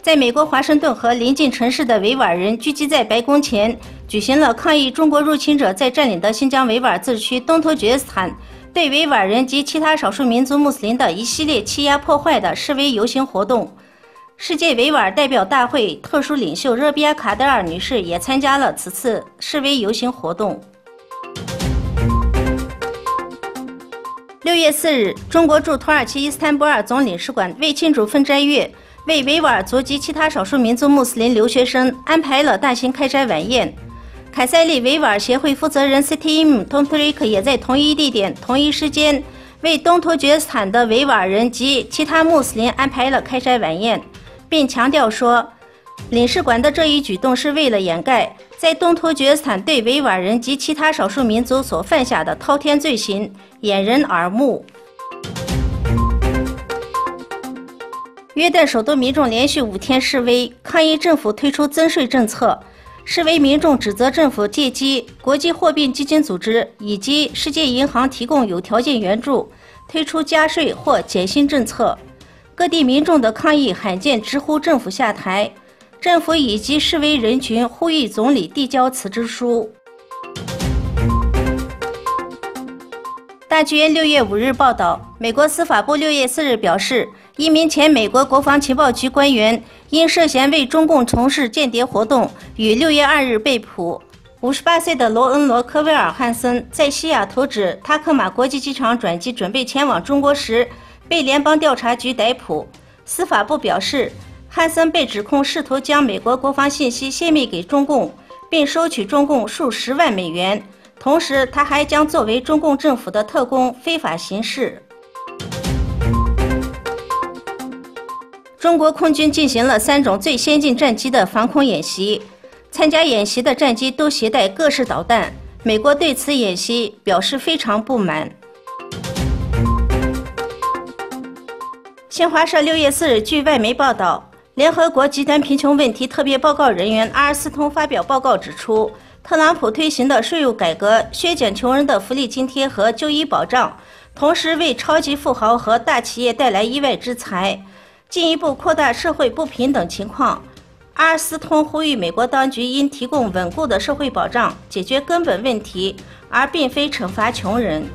在美国华盛顿和邻近城市的维吾尔人聚集在白宫前，举行了抗议中国入侵者在占领的新疆维吾尔自治区东突厥斯坦对维吾尔人及其他少数民族穆斯林的一系列欺压破坏的示威游行活动。世界维吾尔代表大会特殊领袖热比亚·卡德尔女士也参加了此次示威游行活动。6月4日，中国驻土耳其伊斯坦布尔总领事馆为庆祝分斋月，为维吾尔族及其他少数民族穆斯林留学生安排了大型开斋晚宴。凯塞利维吾尔协会负责人 Setim Tontrik 也在同一地点、同一时间为东突厥斯坦的维吾尔人及其他穆斯林安排了开斋晚宴，并强调说，领事馆的这一举动是为了掩盖在东突厥斯坦对维吾尔人及其他少数民族所犯下的滔天罪行，掩人耳目。约旦首都民众连续5天示威，抗议政府推出增税政策。示威民众指责政府借机国际货币基金组织以及世界银行提供有条件援助，推出加税或减薪政策。各地民众的抗议罕见直呼政府下台，政府以及示威人群呼吁总理递交辞职书。大剧院6月5日报道，美国司法部6月4日表示，一名前美国国防情报局官员因涉嫌为中共从事间谍活动，于6月2日被捕。58岁的罗恩·罗科威尔·汉森在西雅图指塔克马国际机场转机准备前往中国时，被联邦调查局逮捕。司法部表示，汉森被指控试图将美国国防信息泄密给中共，并收取中共数10万美元。同时，他还将作为中共政府的特工非法行事。中国空军进行了3种最先进战机的防空演习，参加演习的战机都携带各式导弹。美国对此演习表示非常不满。新华社6月4日据外媒报道，联合国极端贫穷问题特别报告人员阿尔斯通发表报告指出，特朗普推行的税务改革削减穷人的福利津贴和就医保障，同时为超级富豪和大企业带来意外之财，进一步扩大社会不平等情况。阿尔斯通呼吁美国当局应提供稳固的社会保障，解决根本问题，而并非惩罚穷人。